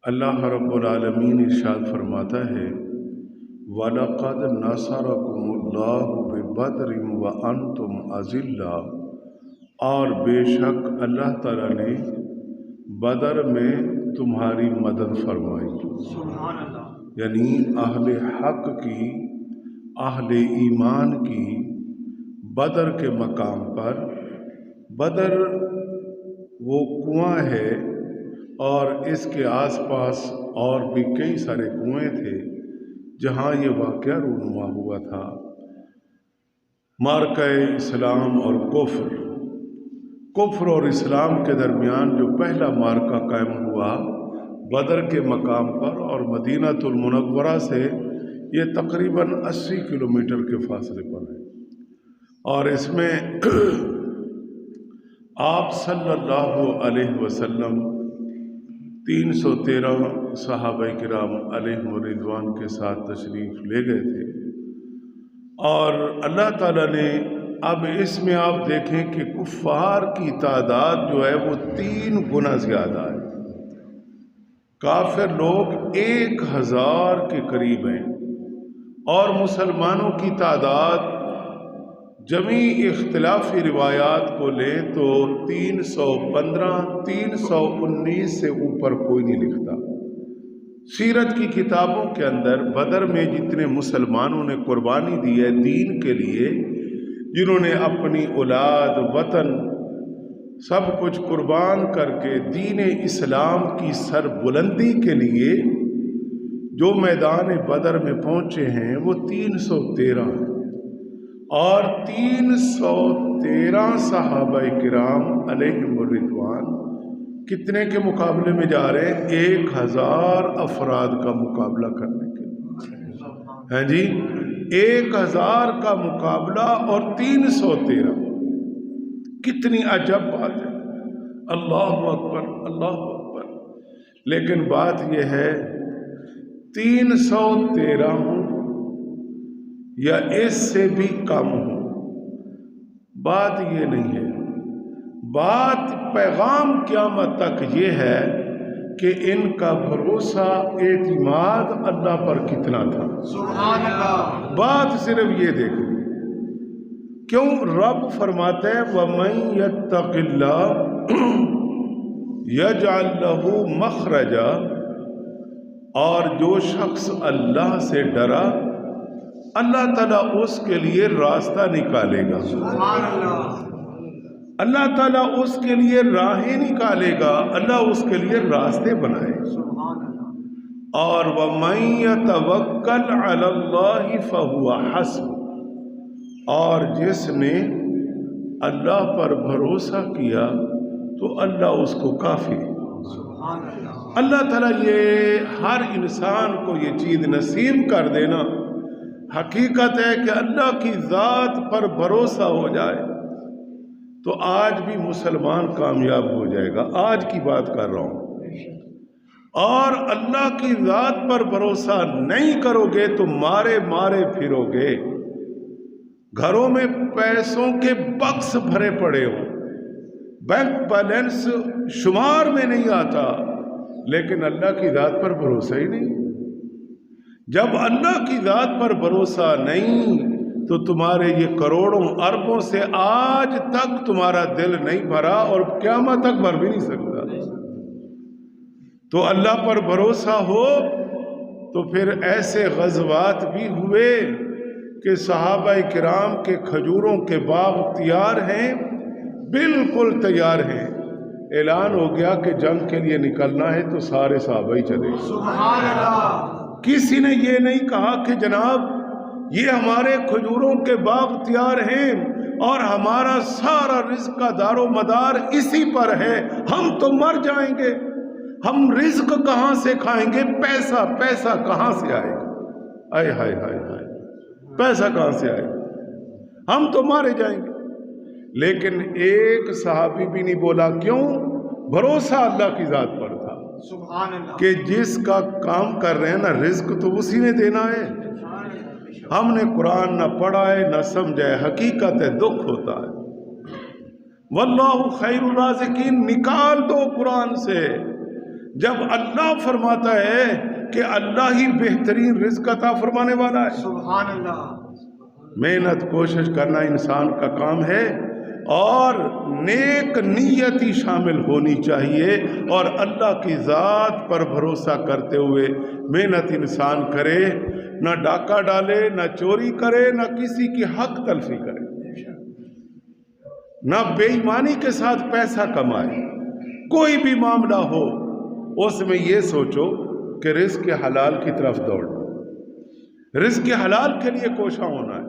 اللہ رب العالمین ارشاد فرماتا ہے وَلَقَدْ نَصَرَكُمُ اللَّهُ بِبَدْرٍ وَأَنْتُمْ أَذِلَّةٌ، اور بے شک اللہ تعالیٰ نے بدر میں تمہاری مدد فرمائی۔ سبحان اللہ۔ یعنی اہل حق کی، اہل ایمان کی بدر کے مقام پر، بدر وہ کنواں ہے اور اس کے آس پاس اور بھی کئی سارے کنویں تھے جہاں یہ واقعہ رونما ہوا تھا۔ معرکہ اسلام اور کفر اور اسلام کے درمیان جو پہلا معرکہ قائم ہوا بدر کے مقام پر، اور مدینہ المنورہ سے یہ تقریباً 80 کلومیٹر کے فاصلے پر ہے، اور اس میں آپ صلی اللہ علیہ وسلم 313 صحابہ کرام علیہم رضوان کے ساتھ تشریف لے گئے تھے۔ اور اللہ تعالیٰ نے اب اس میں آپ دیکھیں کہ کفار کی تعداد جو ہے وہ 3 گنا زیادہ ہے۔ کافر لوگ 1000 کے قریب ہیں اور مسلمانوں کی تعداد جمیع اختلافی روایات کو لیں تو 315 319 سے اوپر کوئی نہیں لکھتا۔ سیرت کی کتابوں کے اندر بدر میں جتنے مسلمانوں نے قربانی دی ہے دین کے لیے، جنہوں نے اپنی اولاد، وطن، سب کچھ قربان کر کے دین اسلام کی سربلندی کے لیے جو میدان بدر میں پہنچے ہیں وہ 313 ہیں، اور 313 صحابہ کرام علیہم الرضوان کتنے کے مقابلے میں جا رہے ہیں؟ 1000 افراد کا مقابلہ کرنے کے لیے۔ ہاں جی، 1000 کا مقابلہ اور 313، کتنی عجب بات ہے۔ اللہ اکبر، اللہ اکبر۔ لیکن بات یہ ہے 313 ہوں یا اس سے بھی کم ہوں، بات یہ نہیں ہے۔ بات پیغام قیامت تک یہ ہے کہ ان کا بھروسہ، اعتماد اللہ پر کتنا تھا۔ سبحان اللہ۔ بات صرف یہ دیکھیں، کیوں رب فرماتے ہیں وَمَن يَتَّقِ اللَّهَ يَجْعَلْ لَهُ مَخْرَجًا، اور جو شخص اللہ سے ڈرا اللہ تعالیٰ اس کے لیے راستہ نکالے گا۔ سبحان اللہ۔ اللہ تعالیٰ اس کے لیے راہیں نکالے گا، اللہ اس کے لیے راستے بنائے۔ سبحان اللہ۔ اور وَمَن يَتَوَكَّلْ عَلَى اللَّهِ فَهُوَ حَسْبُهُ، اور جس نے اللہ پر بھروسہ کیا تو اللہ اس کو کافی ہے۔ سبحان اللہ۔ اللہ تعالیٰ یہ ہر انسان کو یہ چیز نصیب کر دینا، حقیقت ہے کہ اللہ کی ذات پر بھروسہ ہو جائے تو آج بھی مسلمان کامیاب ہو جائے گا۔ آج کی بات کر رہا ہوں۔ اور اللہ کی ذات پر بھروسہ نہیں کرو گے تو مارے پھرو گے، گھروں میں پیسوں کے بکس بھرے پڑے ہوں، بینک بیلنس شمار میں نہیں آتا، لیکن اللہ کی ذات پر بھروسہ ہی نہیں۔ جب اللہ کی ذات پر بھروسہ نہیں تو تمہارے یہ کروڑوں اربوں سے آج تک تمہارا دل نہیں بھرا اور قیامت تک بھر بھی نہیں سکتا۔ تو اللہ پر بھروسہ ہو تو پھر ایسے غزوات بھی ہوئے کہ صحابہ کرام کے کھجوروں کے باغ تیار ہیں، بالکل تیار ہیں، اعلان ہو گیا کہ جنگ کے لیے نکلنا ہے تو سارے صحابہ ہی چلے۔ سبحان اللہ۔ کسی نے یہ نہیں کہا کہ جناب یہ ہمارے کھجوروں کے باغ تیار ہیں اور ہمارا سارا رزق کا دار و مدار اسی پر ہے، ہم تو مر جائیں گے، ہم رزق کہاں سے کھائیں گے، پیسہ کہاں سے آئے گا، آئے ہائے ہائے ہائے، پیسہ کہاں سے آئے گا، ہم تو مارے جائیں گے۔ لیکن ایک صحابی بھی نہیں بولا، کیوں؟ بھروسہ اللہ کی ذات پر تھا سبحان اللہ۔ کہ جس کا کام کر رہے ہیں نا رزق تو اسی نے دینا ہے۔ ہم نے قرآن نہ پڑھا ہے نہ سمجھا ہے، حقیقت ہے، دکھ ہوتا ہے۔ واللہ خیر الرازقین نکال دو قرآن سے، جب اللہ فرماتا ہے کہ اللہ ہی بہترین رزق عطا فرمانے والا ہے. سبحان اللہ. محنت کوشش کرنا انسان کا کام ہے اور نیک نیتی شامل ہونی چاہیے اور اللہ کی ذات پر بھروسہ کرتے ہوئے محنت انسان کرے، نہ ڈاکہ ڈالے، نہ چوری کرے، نہ کسی کی حق تلفی کرے، نہ بے ایمانی کے ساتھ پیسہ کمائے. کوئی بھی معاملہ ہو اس میں یہ سوچو کہ رزق حلال کی طرف دوڑنا، رزق حلال کے لیے کوشاں ہونا ہے،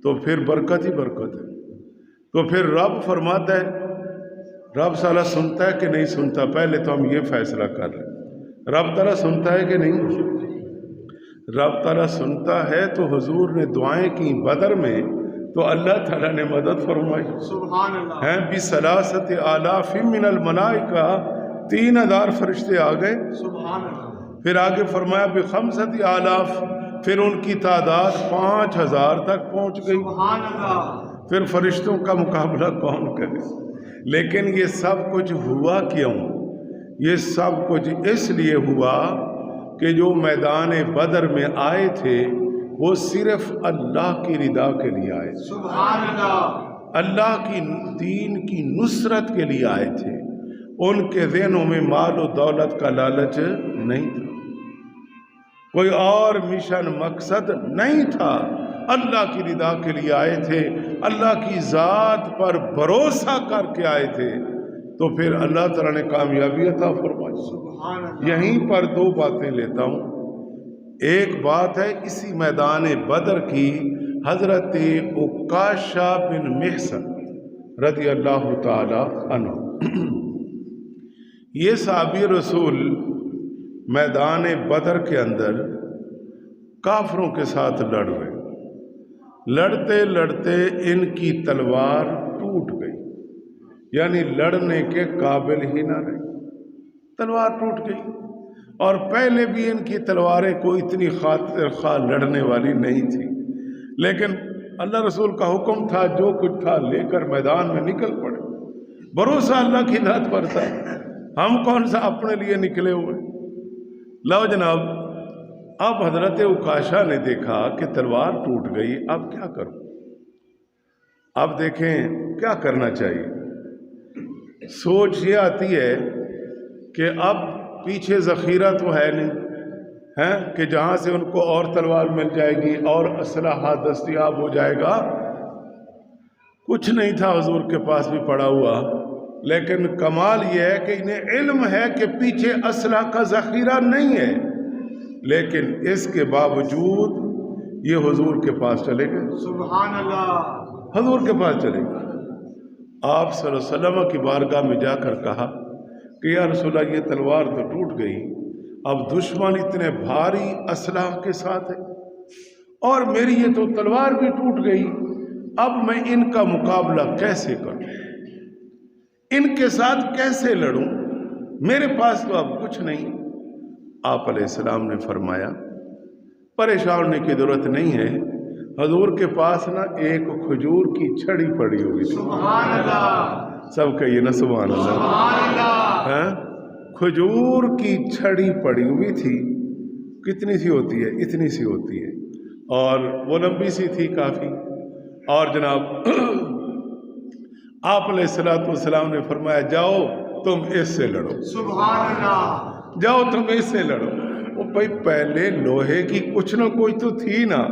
تو پھر برکت ہی برکت ہے. تو پھر رب فرماتا ہے، رب سالہ سنتا ہے کہ نہیں سنتا؟ پہلے تو ہم یہ فیصلہ کر لیں، رب تعالیٰ سنتا ہے کہ نہیں؟ رب تعالیٰ سنتا ہے. تو حضور نے دعائیں کی بدر میں تو اللہ تعالیٰ نے مدد فرمائی. سبحان اللہ. ہیں بِثَلَاثَةِ آلَافٍ مِّنَ الْمَلَائِکَةِ 3000 فرشتے آ گئے. سبحان اللہ. پھر آگے فرمایا بِخَمْسَةِ آلَاف، پھر ان کی تعداد 5000 تک پہنچ گئی. سبحان اللہ. پھر فرشتوں کا مقابلہ کون کرے؟ لیکن یہ سب کچھ ہوا کیوں؟ یہ سب کچھ اس لیے ہوا کہ جو میدان بدر میں آئے تھے وہ صرف اللہ کی رضا کے لیے آئے تھے، سبحان اللہ. اللہ کی دین کی نصرت کے لیے آئے تھے. ان کے ذہنوں میں مال و دولت کا لالچ نہیں تھا، کوئی اور مشن مقصد نہیں تھا، اللہ کی رضا کے لیے آئے تھے، اللہ کی ذات پر بھروسہ کر کے آئے تھے. تو پھر اللہ تعالیٰ نے کامیابی عطا فرمائی. سبحان اللہ. یہیں پر دو باتیں لیتا ہوں. ایک بات ہے اسی میدان بدر کی، حضرت عکاشہ بن محصن رضی اللہ تعالی عنہ، یہ صحابی رسول میدان بدر کے اندر کافروں کے ساتھ لڑ رہے، لڑتے لڑتے ان کی تلوار ٹوٹ گئی، یعنی لڑنے کے قابل ہی نہ رہی، تلوار ٹوٹ گئی. اور پہلے بھی ان کی تلواریں کوئی اتنی خاطر خواہ لڑنے والی نہیں تھی، لیکن اللہ رسول کا حکم تھا جو کچھ تھا لے کر میدان میں نکل پڑے. بھروسہ اللہ کی ذات پر تھا، ہم کون سا اپنے لیے نکلے ہوئے. لو جناب، اب حضرت عکاشہ نے دیکھا کہ تلوار ٹوٹ گئی، اب کیا کروں؟ اب دیکھیں کیا کرنا چاہیے. سوچ یہ آتی ہے کہ اب پیچھے ذخیرہ تو ہے نہیں ہے کہ جہاں سے ان کو اور تلوار مل جائے گی اور اسلحہ دستیاب ہو جائے گا. کچھ نہیں تھا حضور کے پاس بھی پڑا ہوا، لیکن کمال یہ ہے کہ انہیں علم ہے کہ پیچھے اسلحہ کا ذخیرہ نہیں ہے، لیکن اس کے باوجود یہ حضور کے پاس چلے گئے. سبحان اللہ. حضور کے پاس چلے گئے. آپ صلی اللہ علیہ وسلم کی بارگاہ میں جا کر کہا کہ یا رسول اللہ یہ تلوار تو ٹوٹ گئی، اب دشمن اتنے بھاری اسلحہ کے ساتھ ہے اور میری یہ تو تلوار بھی ٹوٹ گئی، اب میں ان کا مقابلہ کیسے کروں، ان کے ساتھ کیسے لڑوں، میرے پاس تو اب کچھ نہیں. آپ علیہ السلام نے فرمایا پریشان ہونے کی ضرورت نہیں ہے، حضور کے پاس نا ایک کھجور کی چھڑی پڑی ہوئی تھی. سبحان اللہ. سب کہیے نا سبحان اللہ. سبحان اللہ. ہاں، کھجور کی چھڑی پڑی ہوئی تھی. کتنی سی ہوتی ہے؟ اتنی سی ہوتی ہے، اور وہ لمبی سی تھی کافی. اور جناب آپ علیہ السلام نے فرمایا جاؤ تم اس سے لڑو، سبحان اللہ. جاؤ تم اس سے لڑو. وہ بھائی پہلے لوہے کی کچھ نہ کوئی تو تھی نا،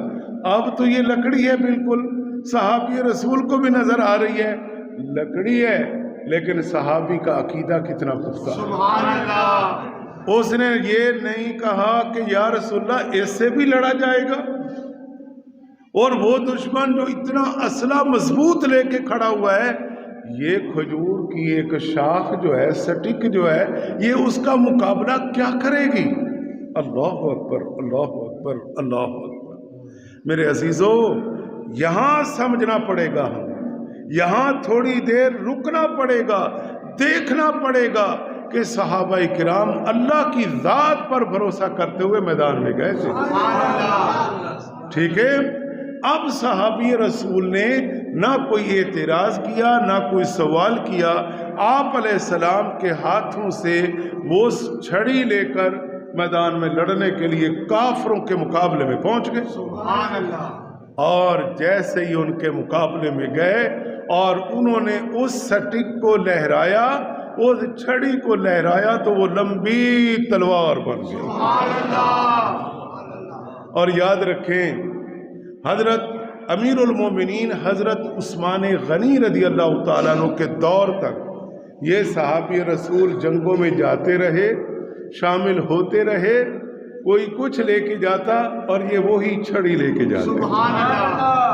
اب تو یہ لکڑی ہے، بالکل صحابی رسول کو بھی نظر آ رہی ہے لکڑی ہے، لیکن صحابی کا عقیدہ کتنا پختہ. سبحان اللہ. اس نے یہ نہیں کہا کہ یا رسول اللہ اس سے بھی لڑا جائے گا، اور وہ دشمن جو اتنا اسلحہ مضبوط لے کے کھڑا ہوا ہے، یہ کھجور کی ایک شاخ جو ہے، سٹک جو ہے، یہ اس کا مقابلہ کیا کرے گی؟ اللہ اکبر، اللہ اکبر، اللہ اکبر. میرے عزیزو، یہاں سمجھنا پڑے گا، ہمیں یہاں تھوڑی دیر رکنا پڑے گا، دیکھنا پڑے گا کہ صحابہ کرام اللہ کی ذات پر بھروسہ کرتے ہوئے میدان میں گئے تھے. ٹھیک ہے. اب صحابی رسول نے نہ کوئی اعتراض کیا، نہ کوئی سوال کیا، آپ علیہ السلام کے ہاتھوں سے وہ چھڑی لے کر میدان میں لڑنے کے لیے کافروں کے مقابلے میں پہنچ گئے. سبحان اللہ. اور جیسے ہی ان کے مقابلے میں گئے اور انہوں نے اس سٹک کو لہرایا، اس چھڑی کو لہرایا، تو وہ لمبی تلوار بن گئی. سبحان اللہ. اور یاد رکھیں حضرت امیر المومنین حضرت عثمان غنی رضی اللہ تعالیٰ عنہ کے دور تک یہ صحابی رسول جنگوں میں جاتے رہے، شامل ہوتے رہے، کوئی کچھ لے کے جاتا اور یہ وہی چھڑی لے کے جاتے. سبحان اللہ.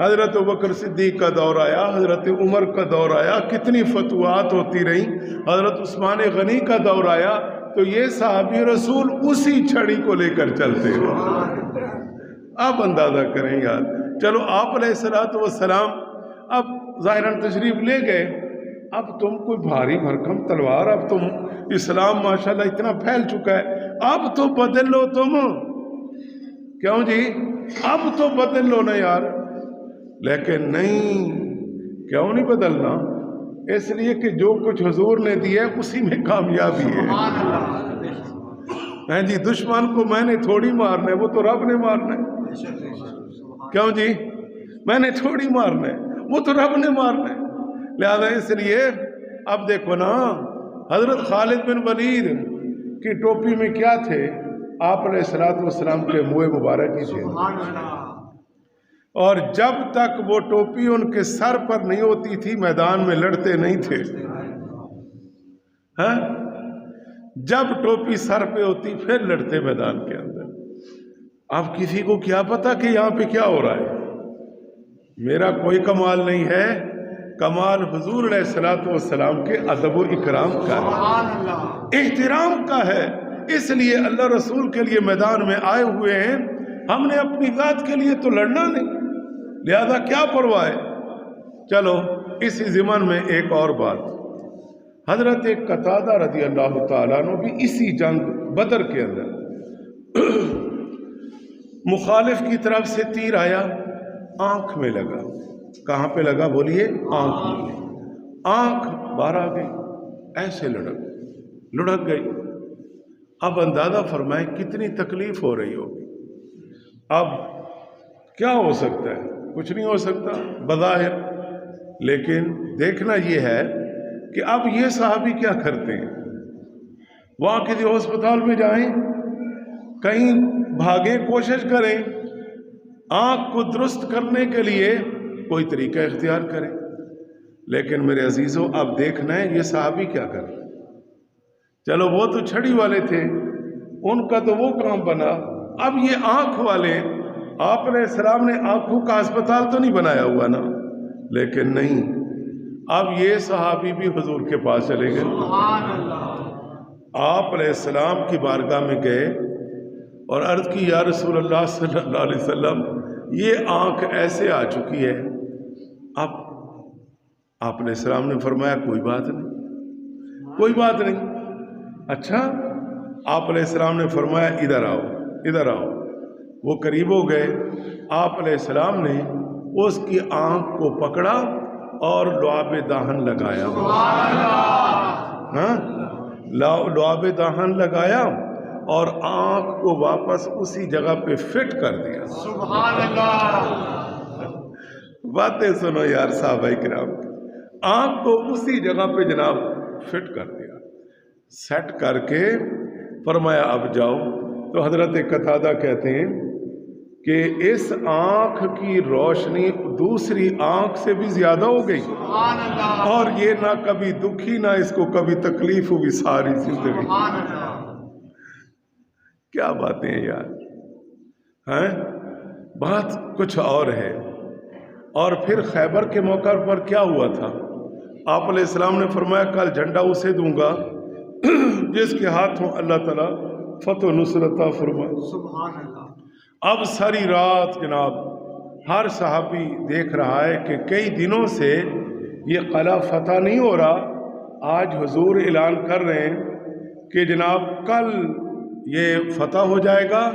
حضرت ابوبکر صدیق کا دور آیا، حضرت عمر کا دور آیا، کتنی فتوحات ہوتی رہیں. حضرت عثمان غنی کا دور آیا تو یہ صحابی رسول اسی چھڑی کو لے کر چلتے ہیں. آپ اندازہ کریں یار. چلو آپ علیہ الصلوۃ والسلام اب ظاہراً تشریف لے گئے، اب تم کوئی بھاری بھرکم تلوار، اب تم اسلام ماشاءاللہ اتنا پھیل چکا ہے، اب تو بدل لو تم. کیوں جی؟ اب تو بدل لو نا یار. لیکن نہیں، کیوں نہیں بدلنا؟ اس لیے کہ جو کچھ حضور نے دیا ہے اسی میں کامیابی ہے. سبحان اللہ. ہیں جی، دشمن کو میں نے تھوڑی مارنا ہے، وہ تو رب نے مارنا ہے. کیوں جی؟ میں نے تھوڑی مارنا ہے، وہ تو رب نے مارنا ہے. لہذا اس لیے اب دیکھو نا، حضرت خالد بن ولید کی ٹوپی میں کیا تھے؟ آپ علیہ الصلوۃ والسلام کے منہ مبارک ہی تھے. سبحان اللہ. اور جب تک وہ ٹوپی ان کے سر پر نہیں ہوتی تھی میدان میں لڑتے نہیں تھے. ہاں، جب ٹوپی سر پہ ہوتی پھر لڑتے میدان کے اندر. اب کسی کو کیا پتا کہ یہاں پہ کیا ہو رہا ہے؟ میرا کوئی کمال نہیں ہے، کمال حضور علیہ الصلوۃ والسلام کے ادب و اکرام کا ہے، سبحان اللہ. احترام کا ہے. اس لیے اللہ رسول کے لیے میدان میں آئے ہوئے ہیں، ہم نے اپنی ذات کے لیے تو لڑنا نہیں، لہذا کیا پرواہ ہے. چلو اسی ضمن میں ایک اور بات، حضرت قتادہ رضی اللہ تعالیٰ عنہ بھی اسی جنگ بدر کے اندر مخالف کی طرف سے تیر آیا، آنکھ میں لگا. کہاں پہ لگا بولیے؟ آنکھ میں. آنکھ باہر آ گئی، ایسے لڑک گئی. اب اندازہ فرمائیں کتنی تکلیف ہو رہی ہوگی. اب کیا ہو سکتا ہے؟ کچھ نہیں ہو سکتا بظاہر، لیکن دیکھنا یہ ہے کہ اب یہ صحابی کیا کرتے ہیں. وہاں کسی ہسپتال میں جائیں، کہیں بھاگیں، کوشش کریں، آنکھ کو درست کرنے کے لیے کوئی طریقہ اختیار کریں. لیکن میرے عزیزوں اب دیکھنا ہے یہ صحابی کیا کر رہے. چلو وہ تو چھڑی والے تھے، ان کا تو وہ کام بنا. اب یہ آنکھ والے، آپ علیہ السلام نے آنکھوں کا ہسپتال تو نہیں بنایا ہوا نا، لیکن نہیں، اب یہ صحابی بھی حضور کے پاس چلے گئے. سبحان اللہ. آپ علیہ السلام کی بارگاہ میں گئے اور عرض کی یا رسول اللہ صلی اللہ علیہ وسلم، یہ آنکھ ایسے آ چکی ہے. اب آپ علیہ السلام نے فرمایا کوئی بات نہیں، کوئی بات نہیں. اچھا، آپ علیہ السلام نے فرمایا ادھر آؤ، ادھر آؤ. وہ قریب ہو گئے. آپ علیہ السلام نے اس کی آنکھ کو پکڑا اور لعاب دہن لگایا. ہاں، لعاب دہن لگایا اور آنکھ کو واپس اسی جگہ پہ فٹ کر دیا. سبحان اللہ. باتیں سنو یار صحابہ کرام، آنکھ کو اسی جگہ پہ جناب فٹ کر دیا، سیٹ کر کے فرمایا اب جاؤ. تو حضرت قتادہ کہتے ہیں کہ اس آنکھ کی روشنی دوسری آنکھ سے بھی زیادہ ہو گئی، سبحان اللہ. اور یہ نہ کبھی دکھی نہ اس کو کبھی تکلیف ہوئی ساری زندگی. سبحان اللہ. کیا باتیں ہیں یار، ہیں بات کچھ اور ہے. اور پھر خیبر کے موقع پر کیا ہوا تھا؟ آپ علیہ السلام نے فرمایا کل جھنڈا اسے دوں گا جس کے ہاتھوں اللہ تعالیٰ فتح و نصرت عطا فرمائے. سبحان اللہ. اب ساری رات جناب ہر صحابی دیکھ رہا ہے کہ کئی دنوں سے یہ قلعہ فتح نہیں ہو رہا. آج حضور اعلان کر رہے ہیں کہ جناب کل یہ فتح ہو جائے گا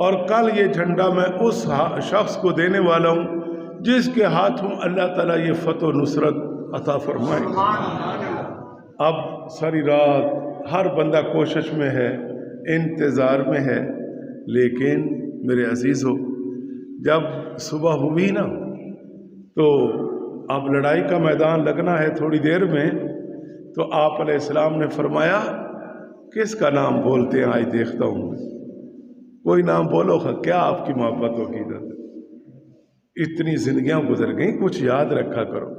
اور کل یہ جھنڈا میں اس شخص کو دینے والا ہوں جس کے ہاتھوں اللہ تعالیٰ یہ فتح و نصرت عطا فرمائے. سبحان اللہ. اب ساری رات ہر بندہ کوشش میں ہے، انتظار میں ہے، لیکن میرے عزیزو جب صبح ہوئی نا تو اب لڑائی کا میدان لگنا ہے تھوڑی دیر میں. تو آپ علیہ السلام نے فرمایا کس کا نام بولتے ہیں آج دیکھتا ہوں. کوئی نام بولو، کیا آپ کی محبت و عقیدت. اتنی زندگیاں گزر گئیں، کچھ یاد رکھا کرو.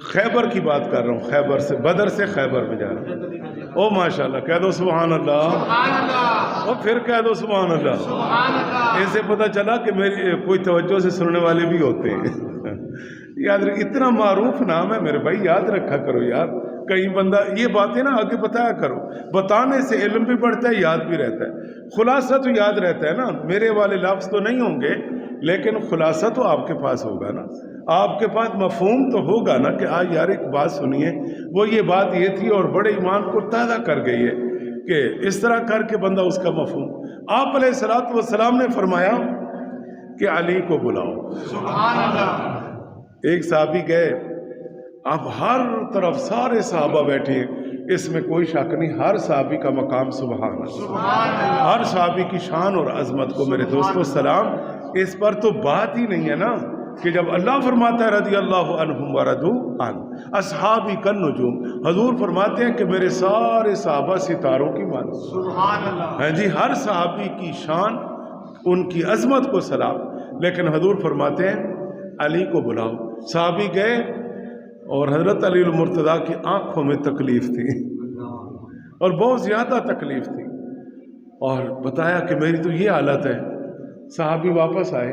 خیبر کی بات کر رہا ہوں، خیبر سے، بدر سے خیبر میں جا رہا ہوں. او ماشاءاللہ، کہہ دو سبحان اللہ. سبحان اللہ. اور پھر کہہ دو سبحان اللہ. سبحان اللہ. اس سے پتہ چلا کہ میری کوئی توجہ سے سننے والے بھی ہوتے ہیں. یاد رکھ، اتنا معروف نام ہے میرے بھائی، یاد رکھا کرو یار. کہیں بندہ یہ باتیں نا آگے بتایا کرو، بتانے سے علم بھی بڑھتا ہے، یاد بھی رہتا ہے. خلاصہ تو یاد رہتا ہے نا، میرے والے لفظ تو نہیں ہوں گے لیکن خلاصہ تو آپ کے پاس ہوگا نا، آپ کے پاس مفہوم تو ہوگا نا کہ آج یار ایک بات سنیے، وہ یہ بات یہ تھی اور بڑے ایمان کو تازہ کر گئی ہے کہ اس طرح کر کے بندہ اس کا مفہوم. آپ علیہ الصلوۃ والسلام نے فرمایا کہ علی کو بلاؤ. سبحان اللہ. ایک صحابی گئے، اب ہر طرف سارے صحابہ بیٹھے ہیں، اس میں کوئی شک نہیں، ہر صحابی کا مقام سبحان اللہ. سبحان اللہ. ہر صحابی کی شان اور عظمت کو میرے دوستو سلام. اس پر تو بات ہی نہیں ہے نا کہ جب اللہ فرماتا ہے رضی اللہ عنہم ورضوا عنہ اصحابی کالنجوم، حضور فرماتے ہیں کہ میرے سارے صحابہ ستاروں کی مانند. سبحان اللہ. ہاں جی، ہر صحابی کی شان، ان کی عظمت کو سلام. لیکن حضور فرماتے ہیں علی کو بلاؤ. صحابی گئے اور حضرت علی المرتضیٰ کی آنکھوں میں تکلیف تھی اور بہت زیادہ تکلیف تھی، اور بتایا کہ میری تو یہ حالت ہے. صحابی واپس آئے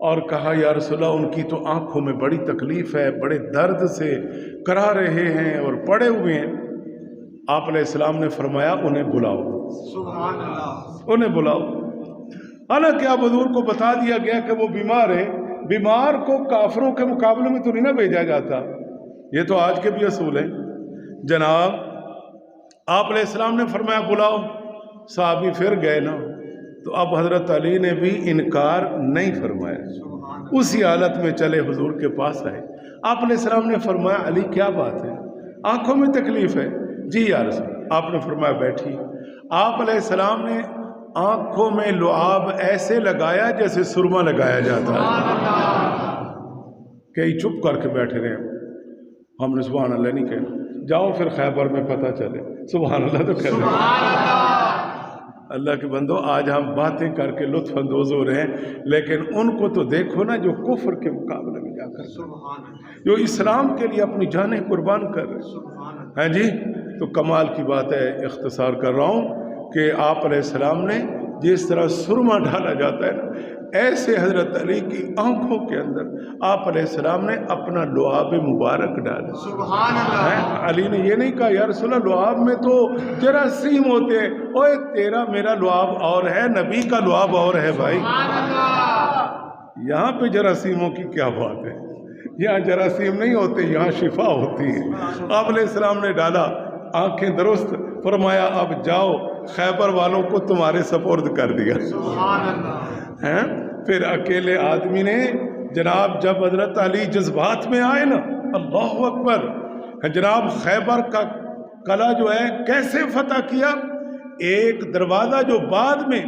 اور کہا یا رسول اللہ ان کی تو آنکھوں میں بڑی تکلیف ہے، بڑے درد سے کرا رہے ہیں اور پڑے ہوئے ہیں. آپ علیہ السلام نے فرمایا انہیں بلاؤ. سبحان اللہ. انہیں بلاؤ. حالانکہ اب حضور کو بتا دیا گیا کہ وہ بیمار ہیں، بیمار کو کافروں کے مقابلے میں تو نہیں نہ بھیجا جاتا، یہ تو آج کے بھی اصول ہیں. جناب آپ علیہ السلام نے فرمایا بلاؤ. صحابی پھر گئے نا تو اب حضرت علی نے بھی انکار نہیں فرمایا، اسی حالت میں چلے حضور کے پاس آئے. آپ علیہ السلام نے فرمایا علی کیا بات ہے، آنکھوں میں تکلیف ہے؟ جی یا رسول اللہ. آپ نے فرمایا بیٹھی. آپ علیہ السلام نے آنکھوں میں لعاب ایسے لگایا جیسے سرما لگایا جاتا ہے. کئی چپ کر کے بیٹھے رہے، ہم نے سبحان اللہ نہیں کہنا. جاؤ پھر خیبر میں پتہ چلے. سبحان اللہ تو کہہ رہے. اللہ کے بندو آج ہم باتیں کر کے لطف اندوز ہو رہے ہیں، لیکن ان کو تو دیکھو نا جو کفر کے مقابلے میں جا کر، جو اسلام کے لیے اپنی جانیں قربان کر رہے ہیں. جی تو کمال کی بات ہے. اختصار کر رہا ہوں کہ آپ علیہ السلام نے جس طرح سرما ڈالا جاتا ہے نا، ایسے حضرت علی کی آنکھوں کے اندر آپ علیہ السلام نے اپنا لعاب مبارک ڈالا. سبحان اللہ. علی نے یہ نہیں کہا یا رسول اللہ لعاب میں تو جراثیم ہوتے ہیں. اوے تیرا میرا لعاب اور ہے، نبی کا لعاب اور ہے بھائی. سبحان اللہ. یہاں پہ جراثیموں کی کیا بات ہے، یہاں جراثیم نہیں ہوتے، یہاں شفا ہوتی ہے. آپ علیہ السلام نے ڈالا، آنکھیں درست. فرمایا اب جاؤ، خیبر والوں کو تمہارے سپرد کر دیا. سبحان اللہ. پھر اکیلے آدمی نے جناب جب حضرت علی جذبات میں آئے نا، اللہ اکبر، جناب خیبر کا قلعہ جو ہے کیسے فتح کیا. ایک دروازہ جو بعد میں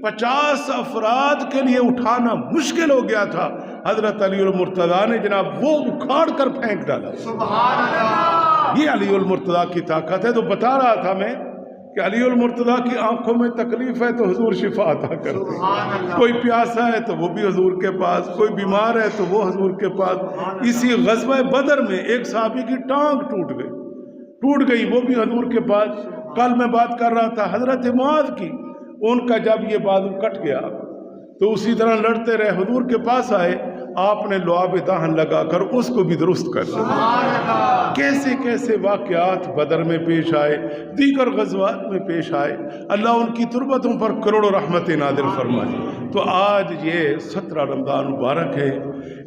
50 افراد کے لیے اٹھانا مشکل ہو گیا تھا، حضرت علی المرتضیٰ نے جناب وہ اکھاڑ کر پھینک ڈالا. سبحان اللہ. یہ علی المرتضیٰ کی طاقت ہے. تو بتا رہا تھا میں کہ علی المرتضیٰ کی آنکھوں میں تکلیف ہے تو حضور شفا عطا کرتے. سبحان اللہ. کوئی پیاسا ہے تو وہ بھی حضور کے پاس، کوئی بیمار ہے تو وہ حضور کے پاس. اسی غزوہ بدر میں ایک صحابی کی ٹانگ ٹوٹ گئی، وہ بھی حضور کے پاس. کل میں بات کر رہا تھا حضرت معاذ کی، ان کا جب یہ بازو کٹ گیا تو اسی طرح لڑتے رہے، حضور کے پاس آئے، آپ نے لعاب دہن لگا کر اس کو بھی درست کر دیا. سبحان اللہ. کیسے کیسے واقعات بدر میں پیش آئے، دیگر غزوات میں پیش آئے. اللہ ان کی تربتوں پر کروڑوں رحمتیں نازل فرمائے. تو آج یہ 17 رمضان مبارک ہے،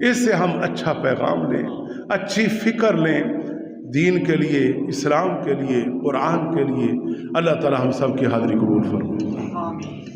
اس سے ہم اچھا پیغام لیں، اچھی فکر لیں دین کے لیے، اسلام کے لیے، قرآن کے لیے. اللہ تعالی ہم سب کی حاضری قبول فرمائے. آمین.